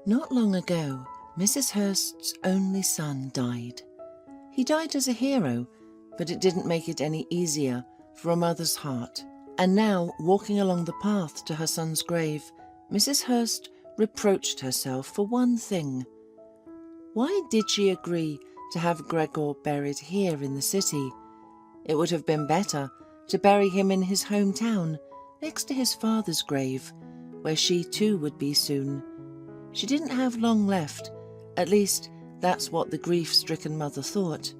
Not long ago, Mrs. Hurst's only son died. He died as a hero, but it didn't make it any easier for a mother's heart. And now, walking along the path to her son's grave, Mrs. Hurst reproached herself for one thing. Why did she agree to have Gregor buried here in the city? It would have been better to bury him in his hometown, next to his father's grave, where she too would be soon. She didn't have long left, at least that's what the grief-stricken mother thought.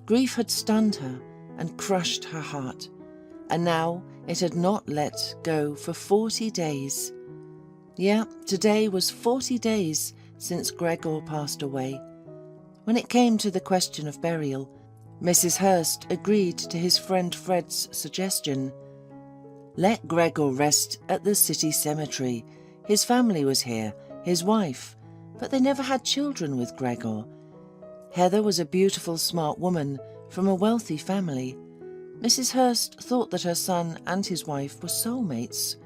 Grief had stunned her and crushed her heart, and now it had not let go for 40 days. Yeah, today was 40 days since Gregor passed away. When it came to the question of burial, Mrs. Hurst agreed to his friend Fred's suggestion. Let Gregor rest at the city cemetery. His family was here, his wife, but they never had children with Gregor. Heather was a beautiful, smart woman from a wealthy family. Mrs. Hurst thought that her son and his wife were soulmates.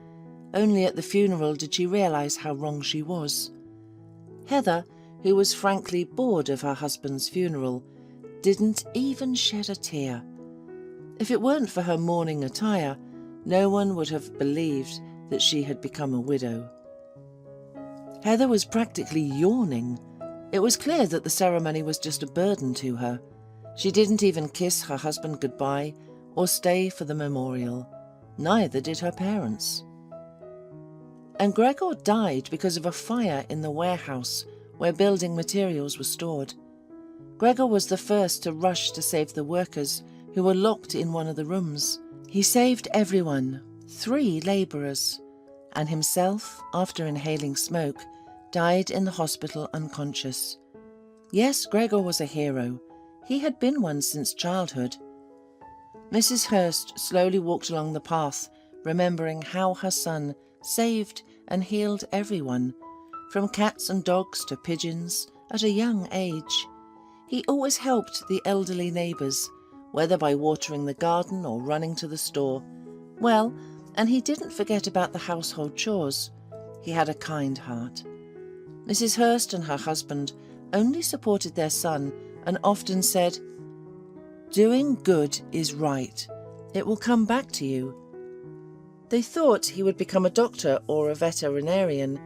Only at the funeral did she realize how wrong she was. Heather, who was frankly bored of her husband's funeral, didn't even shed a tear. If it weren't for her mourning attire, no one would have believed that she had become a widow. Heather was practically yawning. It was clear that the ceremony was just a burden to her. She didn't even kiss her husband goodbye or stay for the memorial. Neither did her parents. And Gregor died because of a fire in the warehouse where building materials were stored. Gregor was the first to rush to save the workers who were locked in one of the rooms. He saved everyone, 3 labourers, and himself, after inhaling smoke, died in the hospital unconscious. Yes, Gregor was a hero. He had been one since childhood. Mrs. Hurst slowly walked along the path, remembering how her son saved and healed everyone, from cats and dogs to pigeons, at a young age. He always helped the elderly neighbours, whether by watering the garden or running to the store. Well, and he didn't forget about the household chores. He had a kind heart. Mrs. Hurst and her husband only supported their son and often said, "Doing good is right. It will come back to you." They thought he would become a doctor or a veterinarian,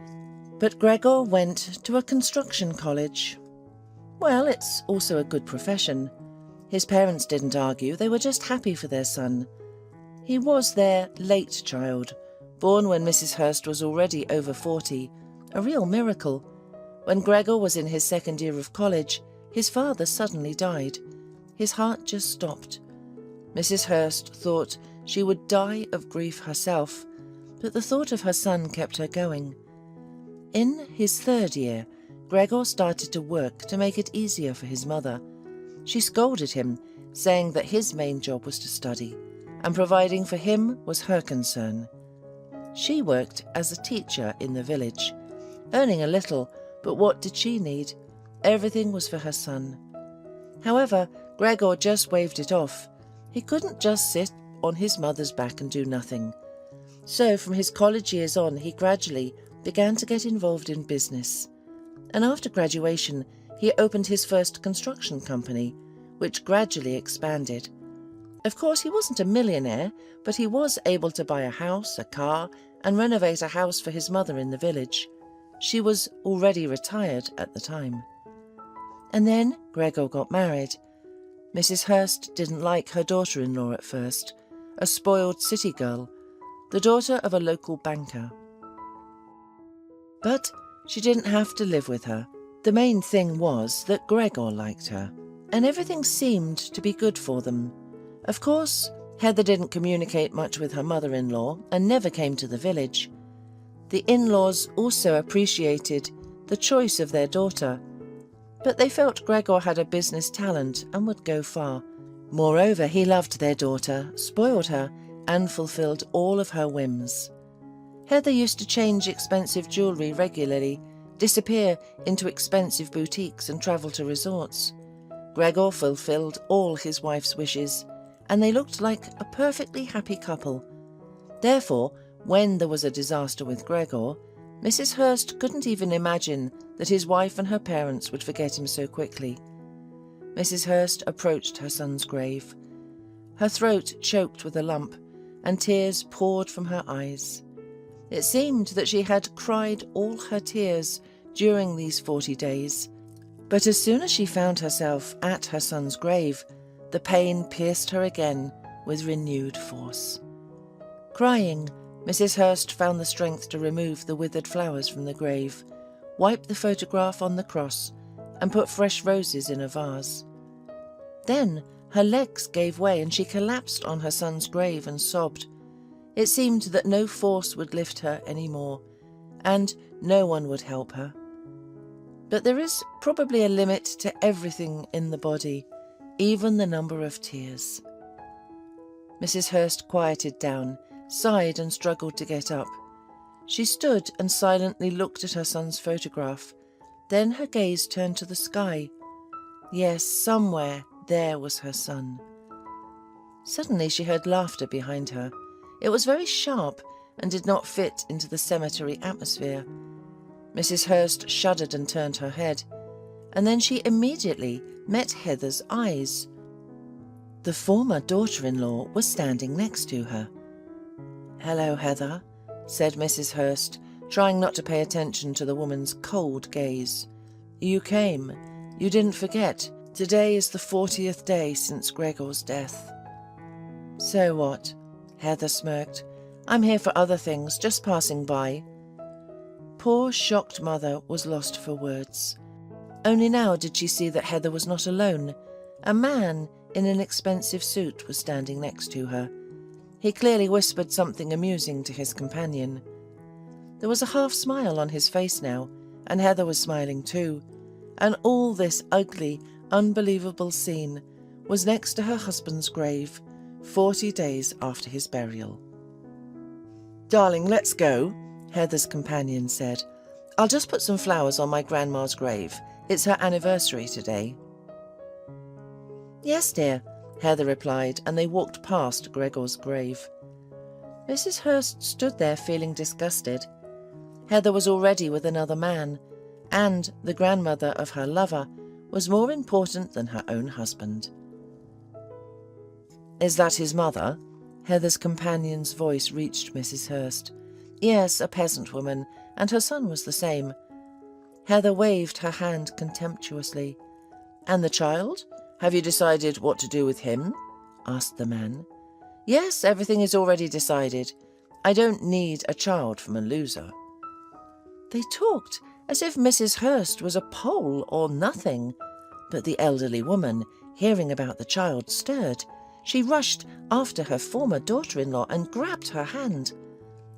but Gregor went to a construction college. Well, it's also a good profession. His parents didn't argue, they were just happy for their son. He was their late child, born when Mrs. Hurst was already over 40, a real miracle. When Gregor was in his second year of college, his father suddenly died. His heart just stopped. Mrs. Hurst thought she would die of grief herself, but the thought of her son kept her going. In his 3rd year, Gregor started to work to make it easier for his mother. She scolded him, saying that his main job was to study, and providing for him was her concern. She worked as a teacher in the village, earning a little, but what did she need? Everything was for her son. However, Gregor just waved it off. He couldn't just sit on his mother's back and do nothing. So from his college years on, he gradually began to get involved in business. And after graduation, he opened his first construction company, which gradually expanded. Of course, he wasn't a millionaire, but he was able to buy a house, a car, and renovate a house for his mother in the village. She was already retired at the time. And then Gregor got married. Mrs. Hurst didn't like her daughter-in-law at first, a spoiled city girl, the daughter of a local banker. But she didn't have to live with her. The main thing was that Gregor liked her, and everything seemed to be good for them. Of course, Heather didn't communicate much with her mother-in-law and never came to the village. The in-laws also appreciated the choice of their daughter, but they felt Gregor had a business talent and would go far. Moreover, he loved their daughter, spoiled her, and fulfilled all of her whims. Heather used to change expensive jewellery regularly, disappear into expensive boutiques and travel to resorts. Gregor fulfilled all his wife's wishes, and they looked like a perfectly happy couple. Therefore, when there was a disaster with Gregor, Mrs. Hurst couldn't even imagine that his wife and her parents would forget him so quickly. Mrs. Hurst approached her son's grave. Her throat choked with a lump, and tears poured from her eyes. It seemed that she had cried all her tears during these 40 days, but as soon as she found herself at her son's grave, the pain pierced her again with renewed force. Crying, Mrs. Hurst found the strength to remove the withered flowers from the grave, wipe the photograph on the cross, and put fresh roses in a vase. Then her legs gave way and she collapsed on her son's grave and sobbed. It seemed that no force would lift her any more, and no one would help her. But there is probably a limit to everything in the body, even the number of tears. Mrs. Hurst quieted down, sighed and struggled to get up. She stood and silently looked at her son's photograph. Then her gaze turned to the sky. Yes, somewhere there was her son. Suddenly she heard laughter behind her. It was very sharp and did not fit into the cemetery atmosphere. Mrs. Hurst shuddered and turned her head, and then she immediately met Heather's eyes. The former daughter-in-law was standing next to her. "Hello, Heather," said Mrs. Hurst, trying not to pay attention to the woman's cold gaze. "You came. You didn't forget. Today is the 40th day since Gregor's death." "So what?" Heather smirked. "I'm here for other things, just passing by." Poor, shocked mother was lost for words. Only now did she see that Heather was not alone. A man in an expensive suit was standing next to her. He clearly whispered something amusing to his companion. There was a half-smile on his face now, and Heather was smiling too. And all this ugly, unbelievable scene was next to her husband's grave, 40 days after his burial. "Darling, let's go," Heather's companion said. "I'll just put some flowers on my grandma's grave. It's her anniversary today." "Yes, dear," Heather replied, and they walked past Gregor's grave. Mrs. Hurst stood there feeling disgusted. Heather was already with another man, and the grandmother of her lover was more important than her own husband. "Is that his mother?" Heather's companion's voice reached Mrs. Hurst. Yes, a peasant woman, and her son was the same. Heather waved her hand contemptuously. "And the child? Have you decided what to do with him?" asked the man. "Yes, everything is already decided. I don't need a child from a loser." They talked as if Mrs. Hurst was a Pole or nothing. But the elderly woman, hearing about the child, stirred. She rushed after her former daughter-in-law and grabbed her hand.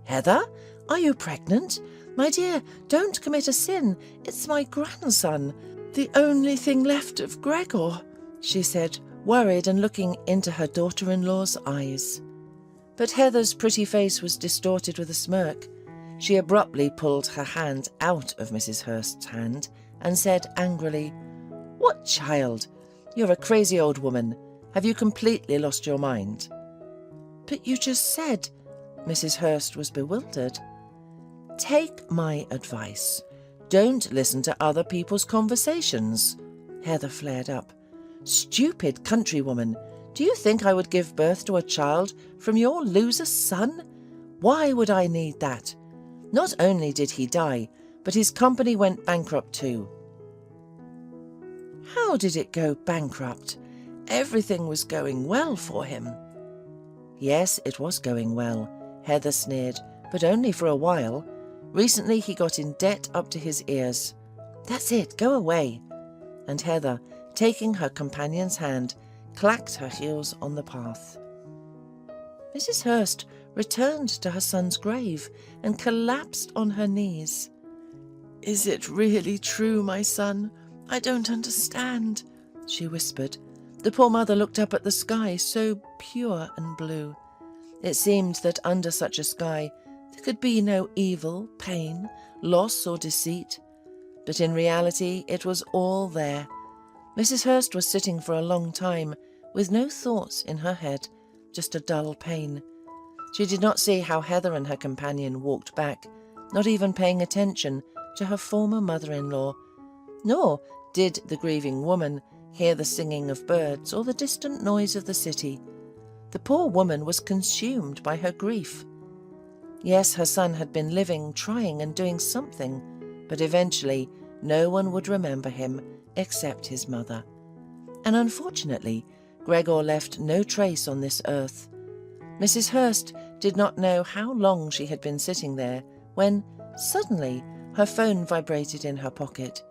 "Heather, are you pregnant? My dear, don't commit a sin. It's my grandson, the only thing left of Gregor," she said, worried and looking into her daughter-in-law's eyes. But Heather's pretty face was distorted with a smirk. She abruptly pulled her hand out of Mrs. Hurst's hand and said angrily, "What child? You're a crazy old woman. Have you completely lost your mind?" "But you just said—" Mrs. Hurst was bewildered. "Take my advice. Don't listen to other people's conversations." Heather flared up. "Stupid countrywoman, do you think I would give birth to a child from your loser son? Why would I need that? Not only did he die, but his company went bankrupt too." "How did it go bankrupt? Everything was going well for him." "Yes, it was going well," Heather sneered, "but only for a while. Recently he got in debt up to his ears. That's it, go away." And Heather, taking her companion's hand, clacked her heels on the path. Mrs. Hurst returned to her son's grave and collapsed on her knees. "Is it really true, my son? I don't understand," she whispered. The poor mother looked up at the sky, so pure and blue. It seemed that under such a sky there could be no evil, pain, loss or deceit. But in reality it was all there. Mrs. Hurst was sitting for a long time, with no thoughts in her head, just a dull pain. She did not see how Heather and her companion walked back, not even paying attention to her former mother-in-law. Nor did the grieving woman hear the singing of birds or the distant noise of the city. The poor woman was consumed by her grief. Yes, her son had been living, trying and doing something, but eventually no one would remember him except his mother. And unfortunately, Gregor left no trace on this earth. Mrs. Hurst did not know how long she had been sitting there when, suddenly, her phone vibrated in her pocket.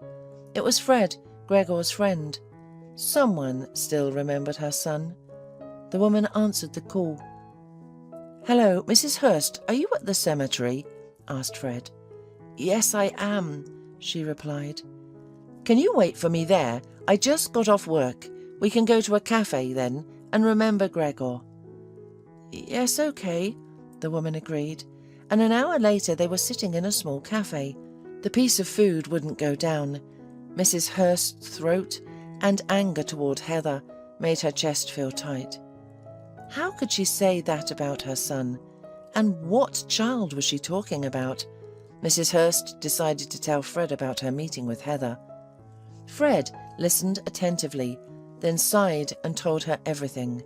It was Fred, Gregor's friend. Someone still remembered her son. The woman answered the call. "Hello, Mrs. Hurst, are you at the cemetery?" asked Fred. "Yes, I am," she replied. "Can you wait for me there? I just got off work. We can go to a cafe then and remember Gregor." "Yes, okay," the woman agreed, and an hour later they were sitting in a small cafe. The piece of food wouldn't go down. Mrs. Hurst's throat and anger toward Heather made her chest feel tight. How could she say that about her son? And what child was she talking about? Mrs. Hurst decided to tell Fred about her meeting with Heather. Fred listened attentively, then sighed and told her everything.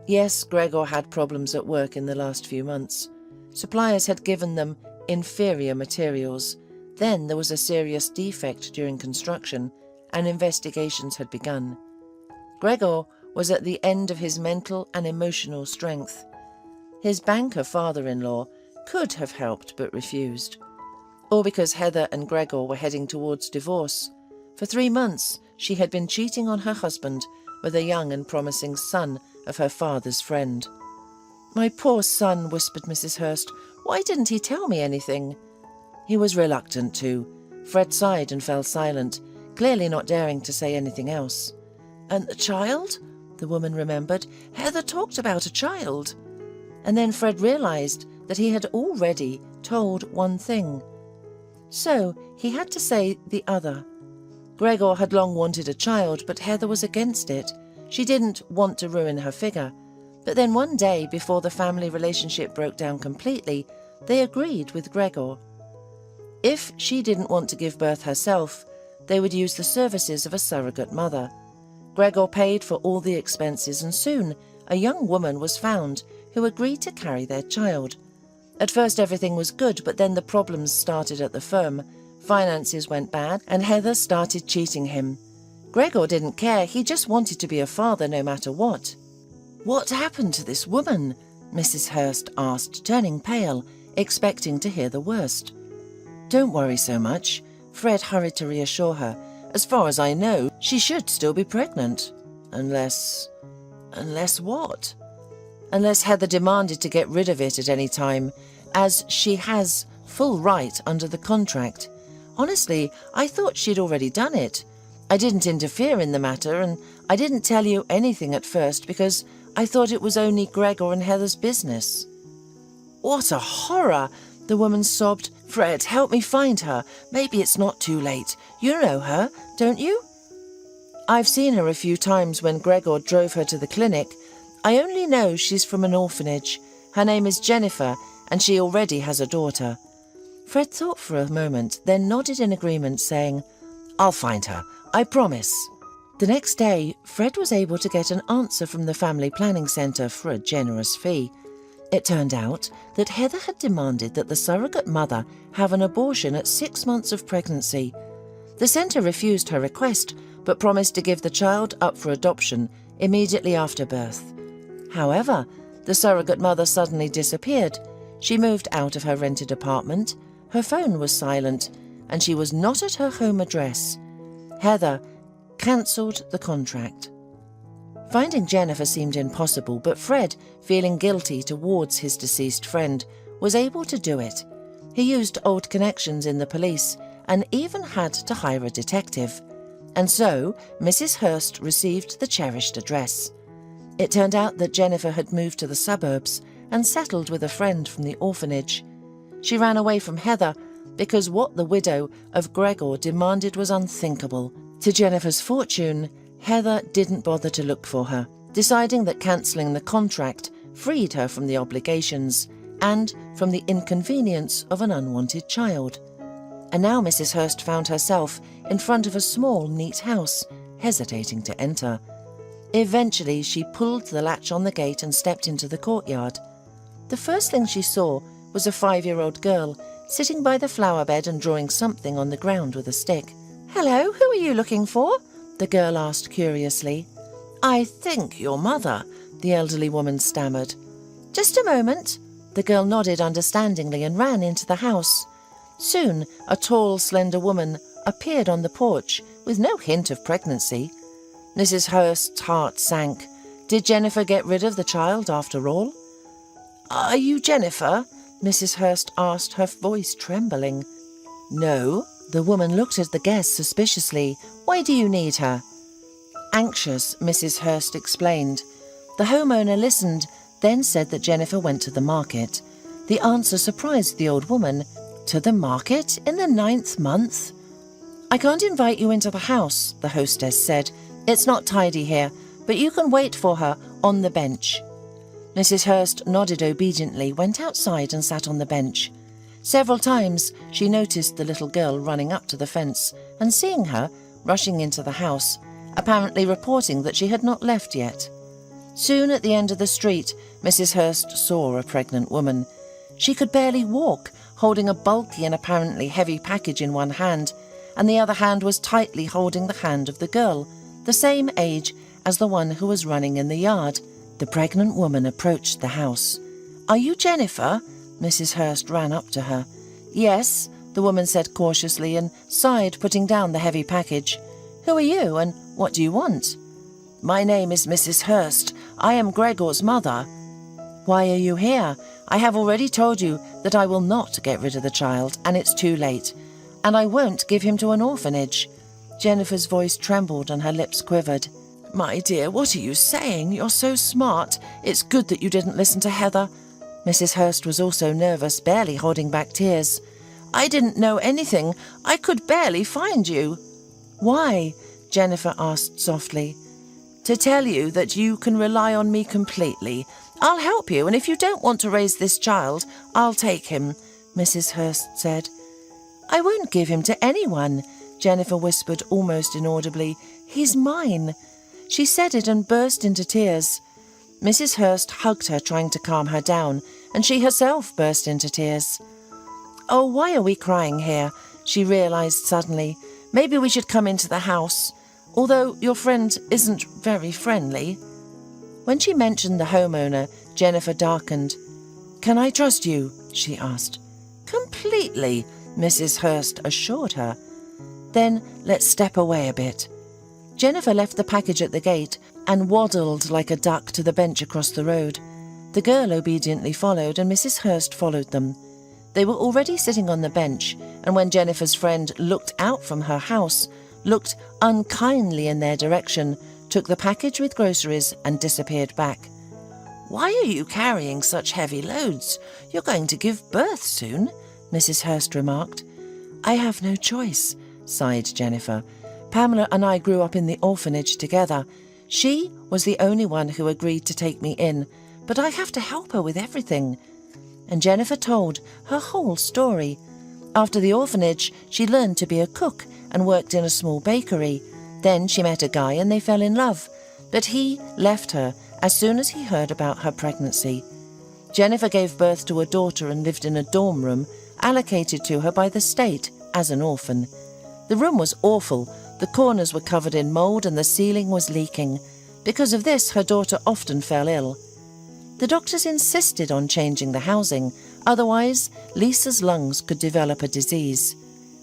Yes, Gregor had problems at work in the last few months. Suppliers had given them inferior materials. Then there was a serious defect during construction, and investigations had begun. Gregor was at the end of his mental and emotional strength. His banker father-in-law could have helped but refused. All because Heather and Gregor were heading towards divorce. For 3 months she had been cheating on her husband with a young and promising son of her father's friend. "My poor son," whispered Mrs. Hurst. "Why didn't he tell me anything?" He was reluctant to. Fred sighed and fell silent, clearly not daring to say anything else. "And the child?" the woman remembered. "Heather talked about a child." And then Fred realized that he had already told one thing. So he had to say the other. Gregor had long wanted a child, but Heather was against it. She didn't want to ruin her figure. But then one day, before the family relationship broke down completely, they agreed with Gregor. If she didn't want to give birth herself, they would use the services of a surrogate mother. Gregor paid for all the expenses, and soon a young woman was found who agreed to carry their child. At first everything was good, but then the problems started at the firm. Finances went bad, and Heather started cheating him. Gregor didn't care, he just wanted to be a father no matter what. "What happened to this woman?" Mrs. Hurst asked, turning pale, expecting to hear the worst. "Don't worry so much," Fred hurried to reassure her. "As far as I know, she should still be pregnant. Unless what? Unless Heather demanded to get rid of it at any time, as she has full right under the contract. Honestly, I thought she'd already done it. I didn't interfere in the matter, and I didn't tell you anything at first because I thought it was only Gregor and Heather's business." "What a horror!" the woman sobbed. "Fred, help me find her. Maybe it's not too late. You know her, don't you?" "I've seen her a few times when Gregor drove her to the clinic. I only know she's from an orphanage. Her name is Jennifer, and she already has a daughter." Fred thought for a moment, then nodded in agreement, saying, "I'll find her, I promise." The next day, Fred was able to get an answer from the Family Planning Centre for a generous fee. It turned out that Heather had demanded that the surrogate mother have an abortion at 6 months of pregnancy. The centre refused her request, but promised to give the child up for adoption immediately after birth. However, the surrogate mother suddenly disappeared. She moved out of her rented apartment, her phone was silent, and she was not at her home address. Heather cancelled the contract. Finding Jennifer seemed impossible, but Fred, feeling guilty towards his deceased friend, was able to do it. He used old connections in the police and even had to hire a detective. And so Mrs. Hurst received the cherished address. It turned out that Jennifer had moved to the suburbs and settled with a friend from the orphanage. She ran away from Heather because what the widow of Gregor demanded was unthinkable. To Jennifer's fortune, Heather didn't bother to look for her, deciding that cancelling the contract freed her from the obligations and from the inconvenience of an unwanted child. And now Mrs. Hurst found herself in front of a small, neat house, hesitating to enter. Eventually, she pulled the latch on the gate and stepped into the courtyard. The first thing she saw was a 5-year-old girl sitting by the flower bed and drawing something on the ground with a stick. "Hello, who are you looking for?" the girl asked curiously. "I think your mother," the elderly woman stammered. "Just a moment." The girl nodded understandingly and ran into the house. Soon, a tall, slender woman appeared on the porch with no hint of pregnancy. Mrs. Hurst's heart sank. Did Jennifer get rid of the child after all? "Are you Jennifer?" Mrs. Hurst asked, her voice trembling. "No." The woman looked at the guest suspiciously. "Why do you need her?" Anxious, Mrs. Hurst explained. The homeowner listened, then said that Jennifer went to the market. The answer surprised the old woman. "To the market in the 9th month?" "I can't invite you into the house," the hostess said. "It's not tidy here, but you can wait for her on the bench." Mrs. Hurst nodded obediently, went outside and sat on the bench. Several times she noticed the little girl running up to the fence and seeing her rushing into the house, apparently reporting that she had not left yet. Soon at the end of the street, Mrs. Hurst saw a pregnant woman. She could barely walk, holding a bulky and apparently heavy package in one hand, and the other hand was tightly holding the hand of the girl, the same age as the one who was running in the yard. The pregnant woman approached the house. "Are you Jennifer?" Mrs. Hurst ran up to her. "Yes," the woman said cautiously and sighed, putting down the heavy package. "Who are you and what do you want?" "My name is Mrs. Hurst. I am Gregor's mother." "Why are you here? I have already told you that I will not get rid of the child, and it's too late. And I won't give him to an orphanage." Jennifer's voice trembled and her lips quivered. "My dear, what are you saying? You're so smart. It's good that you didn't listen to Heather." Mrs. Hurst was also nervous, barely holding back tears. "I didn't know anything. I could barely find you." "Why?" Jennifer asked softly. "To tell you that you can rely on me completely. I'll help you, and if you don't want to raise this child, I'll take him," Mrs. Hurst said. "I won't give him to anyone," Jennifer whispered almost inaudibly. "He's mine." She said it and burst into tears. Mrs. Hurst hugged her, trying to calm her down, and she herself burst into tears. "Oh, why are we crying here?" she realized suddenly. "Maybe we should come into the house, although your friend isn't very friendly." When she mentioned the homeowner, Jennifer darkened. "Can I trust you?" she asked. "Completely," Mrs. Hurst assured her. "Then let's step away a bit." Jennifer left the package at the gate and waddled like a duck to the bench across the road. The girl obediently followed, and Mrs. Hurst followed them. They were already sitting on the bench, and when Jennifer's friend looked out from her house, looked unkindly in their direction, took the package with groceries and disappeared back. "Why are you carrying such heavy loads? You're going to give birth soon," Mrs. Hurst remarked. "I have no choice," sighed Jennifer. "Pamela and I grew up in the orphanage together. She was the only one who agreed to take me in, but I have to help her with everything." And Jennifer told her whole story. After the orphanage, she learned to be a cook and worked in a small bakery. Then she met a guy and they fell in love, but he left her as soon as he heard about her pregnancy. Jennifer gave birth to a daughter and lived in a dorm room allocated to her by the state as an orphan. The room was awful. The corners were covered in mold and the ceiling was leaking. Because of this, her daughter often fell ill. The doctors insisted on changing the housing, otherwise Lisa's lungs could develop a disease.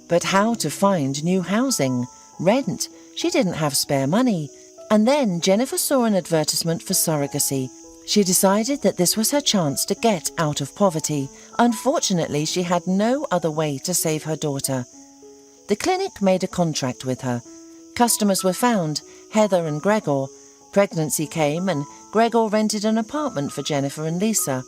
But how to find new housing? Rent? She didn't have spare money. And then Jennifer saw an advertisement for surrogacy. She decided that this was her chance to get out of poverty. Unfortunately, she had no other way to save her daughter. The clinic made a contract with her. Customers were found, Heather and Gregor. Pregnancy came and Gregor rented an apartment for Jennifer and Lisa.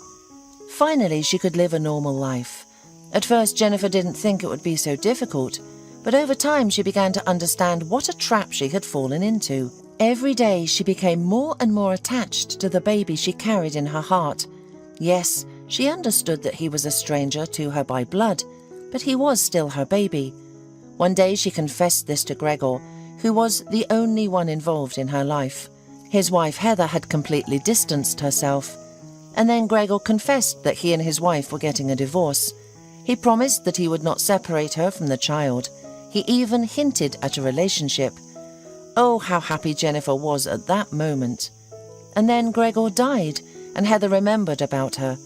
Finally, she could live a normal life. At first, Jennifer didn't think it would be so difficult, but over time she began to understand what a trap she had fallen into. Every day she became more and more attached to the baby she carried in her heart. Yes, She understood that he was a stranger to her by blood, but he was still her baby. One day she confessed this to Gregor, who was the only one involved in her life. His wife Heather had completely distanced herself. And then Gregor confessed that he and his wife were getting a divorce. He promised that he would not separate her from the child. He even hinted at a relationship. Oh, how happy Jennifer was at that moment. And then Gregor died, and Heather remembered about her.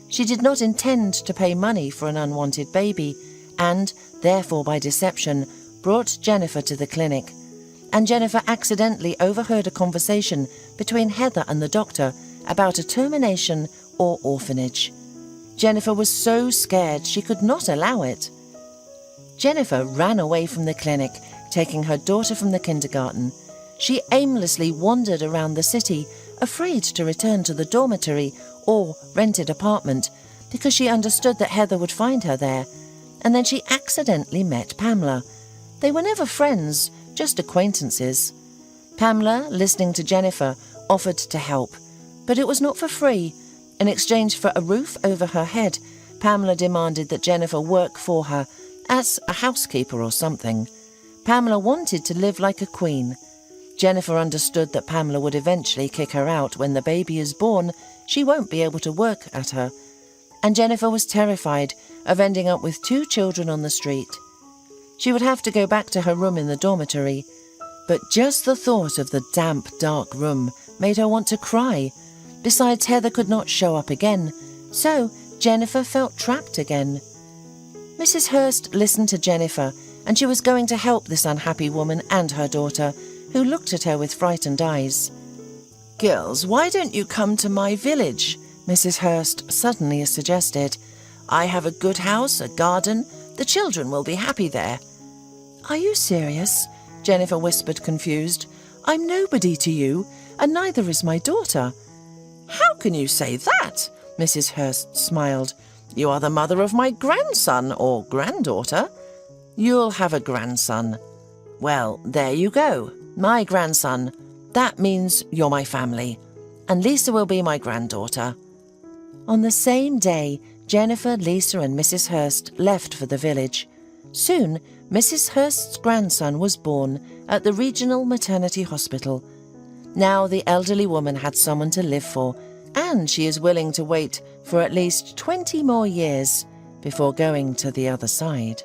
She did not intend to pay money for an unwanted baby, and, therefore by deception, brought Jennifer to the clinic. And Jennifer accidentally overheard a conversation between Heather and the doctor about a termination or orphanage. Jennifer was so scared she could not allow it. Jennifer ran away from the clinic, taking her daughter from the kindergarten. She aimlessly wandered around the city, afraid to return to the dormitory or rented apartment, because she understood that Heather would find her there. And then she accidentally met Pamela. They were never friends, just acquaintances. Pamela, listening to Jennifer, offered to help, but it was not for free. In exchange for a roof over her head, Pamela demanded that Jennifer work for her, as a housekeeper or something. Pamela wanted to live like a queen. Jennifer understood that Pamela would eventually kick her out when the baby is born. She won't be able to work at her. And Jennifer was terrified of ending up with 2 children on the street. She would have to go back to her room in the dormitory. But just the thought of the damp, dark room made her want to cry. Besides, Heather could not show up again, so Jennifer felt trapped again. Mrs. Hurst listened to Jennifer, and she was going to help this unhappy woman and her daughter, who looked at her with frightened eyes. "Girls, why don't you come to my village?" Mrs. Hurst suddenly suggested. "I have a good house, a garden. The children will be happy there." "Are you serious?" Jennifer whispered, confused. "I'm nobody to you, and neither is my daughter." "How can you say that?" Mrs. Hurst smiled. "You are the mother of my grandson or granddaughter." "You'll have a grandson." "Well, there you go. My grandson. That means you're my family. And Lisa will be my granddaughter." On the same day, Jennifer, Lisa and Mrs. Hurst left for the village. Soon, Mrs. Hurst's grandson was born at the regional maternity hospital. Now the elderly woman had someone to live for, and she is willing to wait for at least 20 more years before going to the other side.